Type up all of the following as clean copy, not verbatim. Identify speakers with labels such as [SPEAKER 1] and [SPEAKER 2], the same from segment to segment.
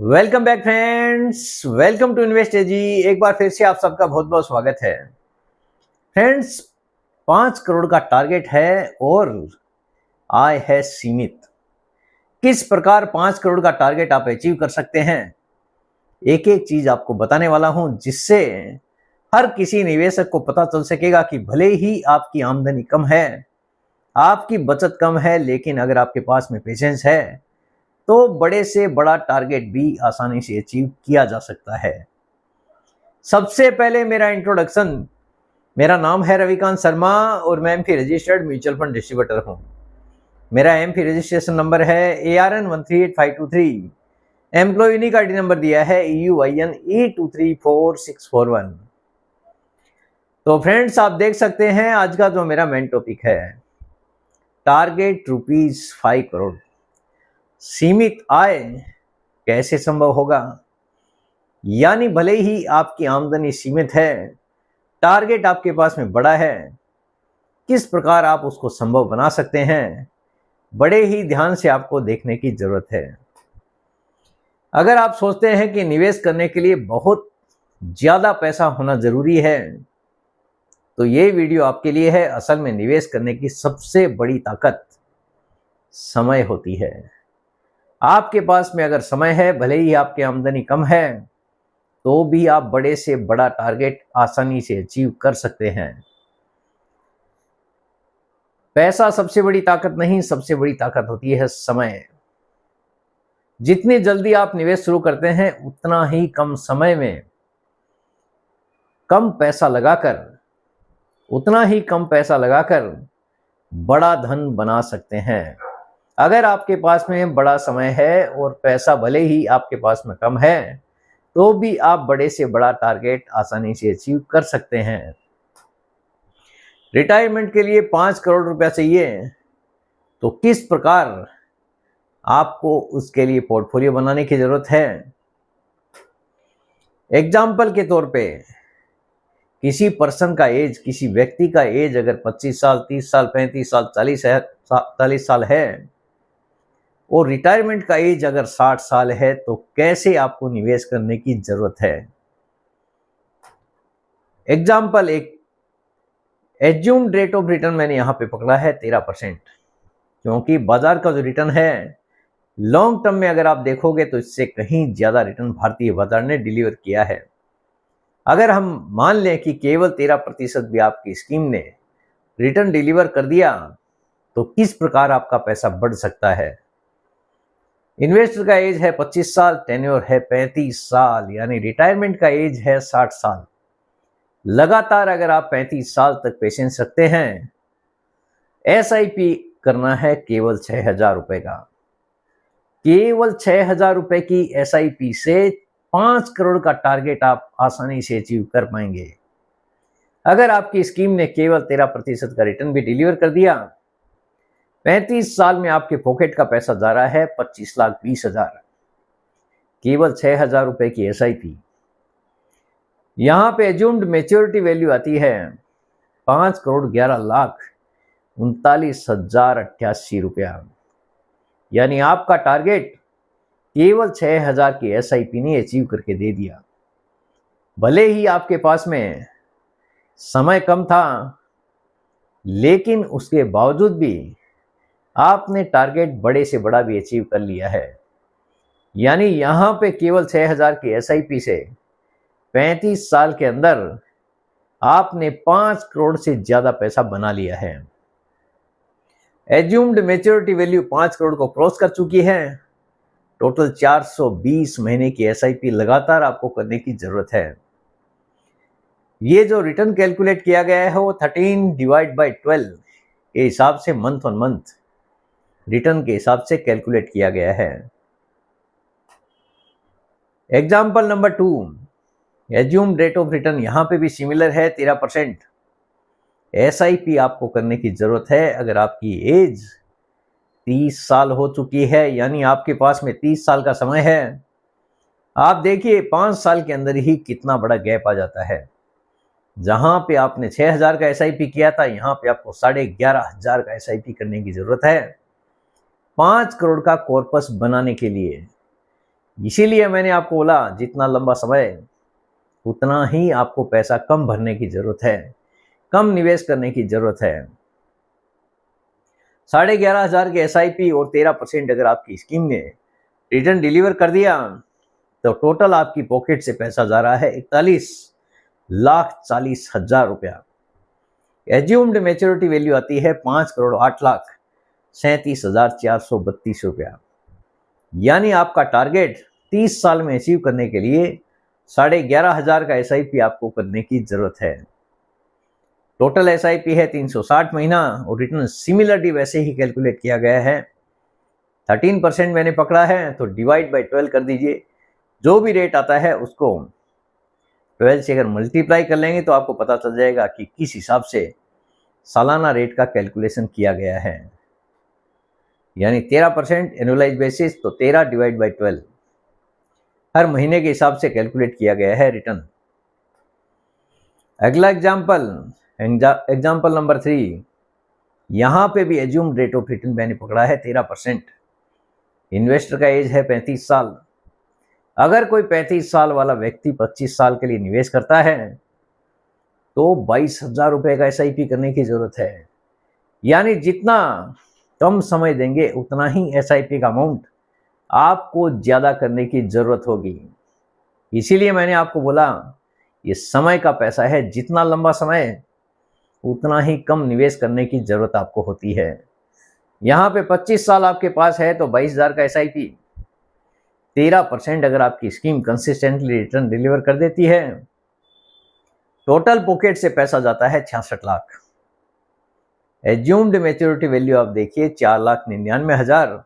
[SPEAKER 1] Welcome back friends, welcome to invest एजी। एक बार फिर से आप सबका बहुत बहुत स्वागत है फ्रेंड्स। 5 करोड़ का टारगेट है और आय है सीमित। किस प्रकार 5 करोड़ का टारगेट आप अचीव कर सकते हैं, एक एक चीज आपको बताने वाला हूं, जिससे हर किसी निवेशक को पता चल सकेगा कि भले ही आपकी आमदनी कम है, आपकी बचत कम है, लेकिन अगर आपके पास में पेशेंस है तो बड़े से बड़ा टारगेट भी आसानी से अचीव किया जा सकता है। सबसे पहले मेरा इंट्रोडक्शन। मेरा नाम है रविकांत शर्मा और मैं AMFI registered mutual fund distributor हूं। मेरा एमफी रजिस्ट्रेशन नंबर है ARN 138523। Employ unique ID number दिया है EUIN E234641। तो फ्रेंड्स, आप देख सकते हैं आज का जो मेरा मेन टॉपिक है, टारगेट ₹5 करोड़। सीमित आय कैसे संभव होगा? यानी भले ही आपकी आमदनी सीमित है, टारगेट आपके पास में बड़ा है, किस प्रकार आप उसको संभव बना सकते हैं, बड़े ही ध्यान से आपको देखने की जरूरत है। अगर आप सोचते हैं कि निवेश करने के लिए बहुत ज्यादा पैसा होना जरूरी है, तो ये वीडियो आपके लिए है। असल में निवेश करने की सबसे बड़ी ताकत समय होती है। आपके पास में अगर समय है, भले ही आपकी आमदनी कम है, तो भी आप बड़े से बड़ा टारगेट आसानी से अचीव कर सकते हैं। पैसा सबसे बड़ी ताकत नहीं, सबसे बड़ी ताकत होती है समय। जितनी जल्दी आप निवेश शुरू करते हैं, उतना ही कम समय में कम पैसा लगाकर बड़ा धन बना सकते हैं। अगर आपके पास में बड़ा समय है और पैसा भले ही आपके पास में कम है, तो भी आप बड़े से बड़ा टारगेट आसानी से अचीव कर सकते हैं। रिटायरमेंट के लिए 5 करोड़ रुपया चाहिए, तो किस प्रकार आपको उसके लिए पोर्टफोलियो बनाने की जरूरत है। एग्जाम्पल के तौर पे, किसी पर्सन का एज, किसी व्यक्ति का एज अगर 25 साल, 30 साल, 35 साल, 40 साल है और रिटायरमेंट का एज अगर 60 साल है, तो कैसे आपको निवेश करने की जरूरत है। एग्जाम्पल, एक एज्यूम्ड रेट ऑफ रिटर्न मैंने यहां पे पकड़ा है 13%, क्योंकि बाजार का जो रिटर्न है लॉन्ग टर्म में अगर आप देखोगे तो इससे कहीं ज्यादा रिटर्न भारतीय बाजार ने डिलीवर किया है। अगर हम मान लें कि केवल 13% भी आपकी स्कीम ने रिटर्न डिलीवर कर दिया, तो किस प्रकार आपका पैसा बढ़ सकता है। इन्वेस्टर का एज है 25 साल, टेन्योर है 35 साल, यानी रिटायरमेंट का एज है 60 साल। लगातार अगर आप 35 साल तक पेशेंस रखते हैं, SIP करना है केवल 6,000 रुपए का। केवल 6,000 रुपए की SIP से 5 करोड़ का टारगेट आप आसानी से अचीव कर पाएंगे। अगर आपकी स्कीम ने केवल 13% का रिटर्न भी डिलीवर कर दिया, 35 साल में आपके पॉकेट का पैसा जा रहा है 25,20,000। केवल 6,000 रुपए की SIP। यहां पे एज्यूम्ड मेच्योरिटी वैल्यू आती है 5,11,39,088 रुपया। यानी आपका टारगेट केवल 6,000 की SIP ने अचीव करके दे दिया। भले ही आपके पास में समय कम था, लेकिन उसके बावजूद भी आपने टारगेट बड़े से बड़ा भी अचीव कर लिया है। यानी यहां पे केवल 6,000 की SIP से 35 साल के अंदर आपने 5 करोड़ से ज्यादा पैसा बना लिया है। एज्यूम्ड मेच्योरिटी वैल्यू 5 करोड़ को क्रॉस कर चुकी है। टोटल 420 महीने की SIP लगातार आपको करने की जरूरत है। ये जो रिटर्न कैलकुलेट किया गया है वो 13/12 के हिसाब से, मंथ ऑन मंथ रिटर्न के हिसाब से कैलकुलेट किया गया है। Example number 2, assume rate of return यहां पे भी सिमिलर है 13%। SIP आपको करने की जरूरत है अगर आपकी एज 30 साल हो चुकी है, यानी आपके पास में 30 साल का समय है। आप देखिए 5 साल के अंदर ही कितना बड़ा गैप आ जाता है। जहां पे आपने 6,000 का SIP किया था, यहां पे आपको 11,500 का SIP करने की जरूरत है 5 करोड़ का कॉर्पस बनाने के लिए। इसीलिए मैंने आपको बोला जितना लंबा समय उतना ही आपको पैसा कम भरने की जरूरत है, कम निवेश करने की जरूरत है। 11,500 के SIP और 13% अगर आपकी स्कीम ने रिटर्न डिलीवर कर दिया तो टोटल आपकी पॉकेट से पैसा जा रहा है 41,40,000 रुपया। एज्यूम्ड मेच्योरिटी वैल्यू आती है 5,08,37,432 रुपया। यानी आपका टारगेट 30 साल में अचीव करने के लिए 11,500 का SIP आपको करने की जरूरत है। टोटल SIP है 360 महीना और रिटर्न सिमिलरली वैसे ही कैलकुलेट किया गया है। 13% मैंने पकड़ा है तो डिवाइड बाय 12 कर दीजिए। जो भी रेट आता है उसको 12 से अगर मल्टीप्लाई कर लेंगे तो आपको पता चल जाएगा कि किस हिसाब से सालाना रेट का कैलकुलेशन किया गया है। यानी 13% एनुअलाइज बेसिस तो 13 डिवाइड बाय 12 हर महीने के हिसाब से कैलकुलेट किया गया है रिटर्न। अगला एग्जाम्पल नंबर 3, यहां पे भी एज्यूम्ड रेट ऑफ रिटर्न मैंने पकड़ा है 13%। इन्वेस्टर का एज है 35 साल। अगर कोई 35 साल वाला व्यक्ति 25 साल के लिए निवेश करता है तो 22,000 रुपए का SIP करने की जरूरत है। यानी जितना कम समय देंगे उतना ही SIP का अमाउंट आपको ज्यादा करने की जरूरत होगी। इसीलिए मैंने आपको बोला ये समय का पैसा है, जितना लंबा समय उतना ही कम निवेश करने की जरूरत आपको होती है। यहाँ पे 25 साल आपके पास है तो 22,000 का SIP, 13% अगर आपकी स्कीम कंसिस्टेंटली रिटर्न डिलीवर कर देती है, टोटल पॉकेट से पैसा जाता है 66 लाख। एज्यूम्ड मेच्योरिटी वैल्यू आप देखिए 4,99,000,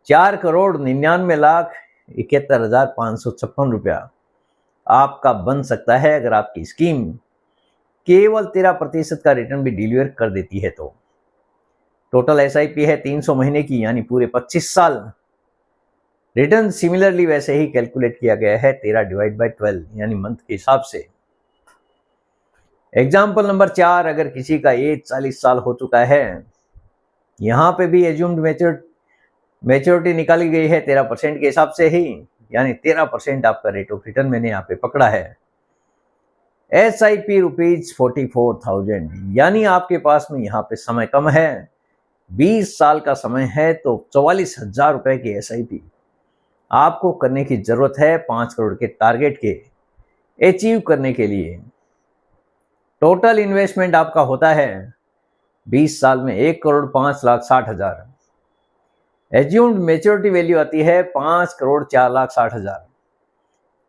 [SPEAKER 1] 4,99,71,556 रुपया आपका बन सकता है अगर आपकी स्कीम केवल 13% का रिटर्न भी डिलीवर कर देती है तो। टोटल SIP है 300 महीने की यानी पूरे 25 साल। रिटर्न सिमिलरली वैसे ही कैलकुलेट किया गया है 13 डिवाइड बाय 12 यानी मंथ के हिसाब से। एग्जाम्पल नंबर 4, अगर किसी का एज 40 साल हो चुका है, यहां पे भी एज्यूम्ड मेच्योरिटी निकाली गई है 13% के हिसाब से ही, यानी 13% आपका रेट ऑफ रिटर्न मैंने यहाँ पे पकड़ा है। SIP ₹44,000, यानी आपके पास में यहाँ पे समय कम है, 20 साल का समय है तो 44,000 रुपए की SIP आपको करने की जरूरत है 5 करोड़ के टारगेट के अचीव करने के लिए। टोटल इन्वेस्टमेंट आपका होता है 20 साल में 1,05,60,000। एज्यूम्ड मेच्योरिटी वैल्यू आती है 5,04,60,000।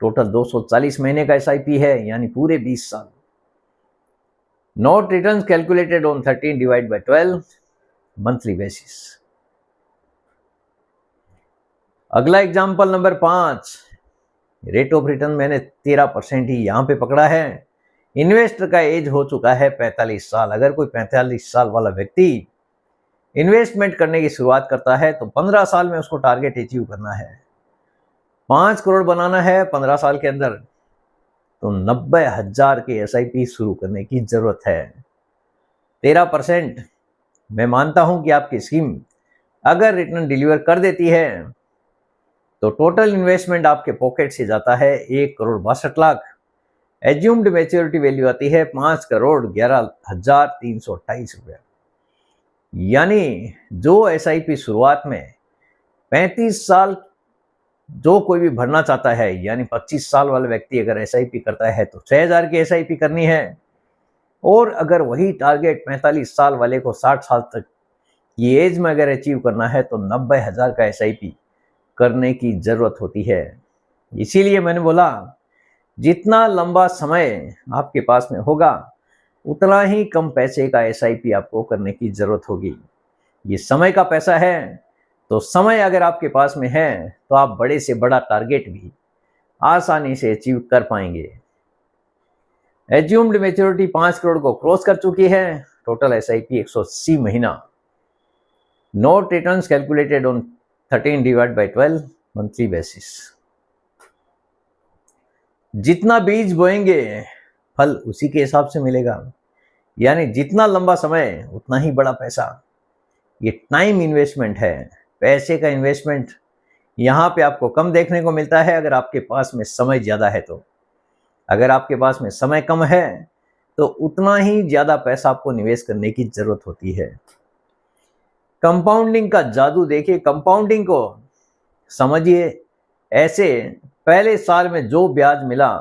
[SPEAKER 1] टोटल 240 महीने का SIP है यानी पूरे 20 साल। Note returns calculated on 13 divide by 12 monthly basis. अगला example number 5, rate of return मैंने 13% ही यहां पे पकड़ा है। इन्वेस्टर का एज हो चुका है 45 साल। अगर कोई 45 साल वाला व्यक्ति इन्वेस्टमेंट करने की शुरुआत करता है तो 15 साल में उसको टारगेट अचीव करना है, 5 करोड़ बनाना है 15 साल के अंदर, तो 90,000 के SIP शुरू करने की जरूरत है। 13% मैं मानता हूं कि आपकी स्कीम अगर रिटर्न डिलीवर कर देती है तो टोटल इन्वेस्टमेंट आपके पॉकेट से जाता है 1,62,00,000। एज्यूम्ड मेच्योरिटी वैल्यू आती है 5,11,328 रुपया। यानी जो SIP शुरुआत में 35 साल जो कोई भी भरना चाहता है, यानी 25 साल वाला व्यक्ति अगर SIP करता है तो 6,000 की SIP करनी है, और अगर वही टारगेट 45 साल वाले को 60 साल तक ये एज में अगर अचीव करना है तो 90,000 का SIP करने की जरूरत होती है। इसीलिए मैंने बोला जितना लंबा समय आपके पास में होगा उतना ही कम पैसे का SIP आपको करने की जरूरत होगी। ये समय का पैसा है, तो समय अगर आपके पास में है तो आप बड़े से बड़ा टारगेट भी आसानी से अचीव कर पाएंगे। एज्यूम्ड मेच्योरिटी 5 करोड़ को क्रॉस कर चुकी है। टोटल SIP 180 महीना। Note returns calculated on 13 divide by 12 monthly basis. जितना बीज बोएंगे फल उसी के हिसाब से मिलेगा, यानी जितना लंबा समय उतना ही बड़ा पैसा। ये टाइम इन्वेस्टमेंट है, पैसे का इन्वेस्टमेंट यहाँ पे आपको कम देखने को मिलता है अगर आपके पास में समय ज़्यादा है तो। अगर आपके पास में समय कम है तो उतना ही ज़्यादा पैसा आपको निवेश करने की ज़रूरत होती है। कंपाउंडिंग का जादू देखिए, कंपाउंडिंग को समझिए ऐसे, पहले साल में जो ब्याज मिला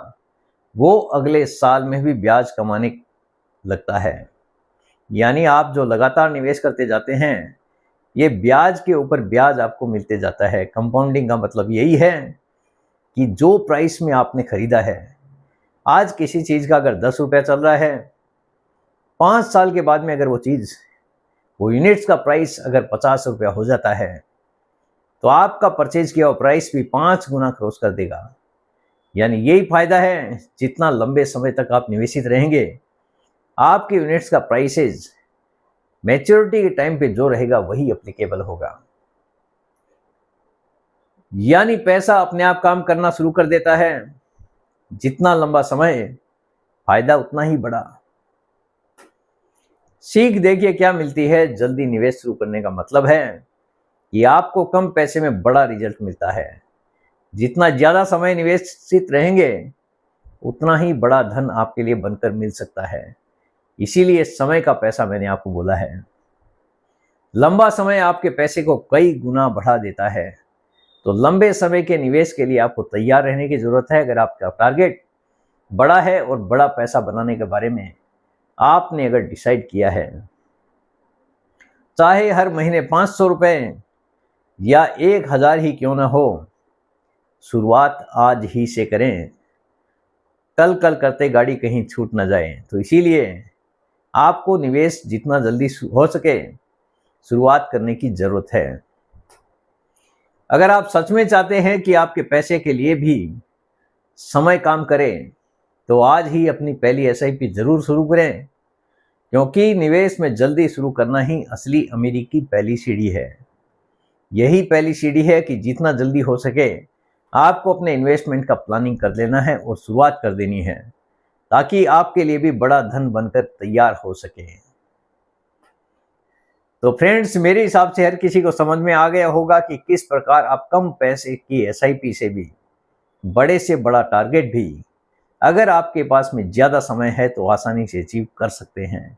[SPEAKER 1] वो अगले साल में भी ब्याज कमाने लगता है। यानी आप जो लगातार निवेश करते जाते हैं, ये ब्याज के ऊपर ब्याज आपको मिलते जाता है। कंपाउंडिंग का मतलब यही है कि जो प्राइस में आपने खरीदा है, आज किसी चीज़ का अगर 10 रुपया चल रहा है, 5 साल के बाद में अगर वो यूनिट्स का प्राइस अगर 50 रुपया हो जाता है, तो आपका परचेज किया हुआ प्राइस भी 5 गुना क्रॉस कर देगा। यानी यही फायदा है, जितना लंबे समय तक आप निवेशित रहेंगे, आपके यूनिट्स का प्राइसेज मैच्योरिटी के टाइम पे जो रहेगा वही एप्लीकेबल होगा। यानी पैसा अपने आप काम करना शुरू कर देता है। जितना लंबा समय, फायदा उतना ही बड़ा। सीख देखिए क्या मिलती है। जल्दी निवेश शुरू करने का मतलब है कि आपको कम पैसे में बड़ा रिजल्ट मिलता है। जितना ज़्यादा समय निवेशित रहेंगे, उतना ही बड़ा धन आपके लिए बनकर मिल सकता है। इसीलिए समय का पैसा मैंने आपको बोला है। लंबा समय आपके पैसे को कई गुना बढ़ा देता है। तो लंबे समय के निवेश के लिए आपको तैयार रहने की जरूरत है। अगर आपका टारगेट बड़ा है और बड़ा पैसा बनाने के बारे में आपने अगर डिसाइड किया है, चाहे हर महीने 500 रुपये या 1000 ही क्यों ना हो, शुरुआत आज ही से करें। कल कल करते गाड़ी कहीं छूट ना जाए। तो इसीलिए आपको निवेश जितना जल्दी हो सके शुरुआत करने की जरूरत है। अगर आप सच में चाहते हैं कि आपके पैसे के लिए भी समय काम करे, तो आज ही अपनी पहली एसआईपी जरूर शुरू करें, क्योंकि निवेश में जल्दी शुरू करना ही असली अमीरी की पहली सीढ़ी है। यही पहली सीढ़ी है कि जितना जल्दी हो सके आपको अपने इन्वेस्टमेंट का प्लानिंग कर लेना है और शुरुआत कर देनी है, ताकि आपके लिए भी बड़ा धन बनकर तैयार हो सके। तो फ्रेंड्स, मेरे हिसाब से हर किसी को समझ में आ गया होगा कि किस प्रकार आप कम पैसे की एसआईपी से भी बड़े से बड़ा टारगेट भी, अगर आपके पास में ज़्यादा समय है तो आसानी से अचीव कर सकते हैं।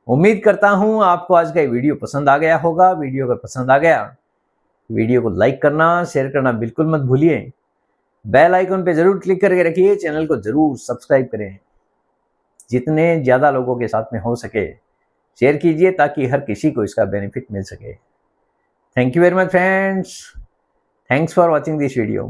[SPEAKER 1] उम्मीद करता हूं आपको आज का वीडियो पसंद आ गया होगा। वीडियो अगर पसंद आ गया, वीडियो को लाइक करना, शेयर करना बिल्कुल मत भूलिए। बेल आइकन पे जरूर क्लिक करके रखिए। चैनल को जरूर सब्सक्राइब करें। जितने ज़्यादा लोगों के साथ में हो सके शेयर कीजिए, ताकि हर किसी को इसका बेनिफिट मिल सके। Thank you very much friends. Thanks for watching this video.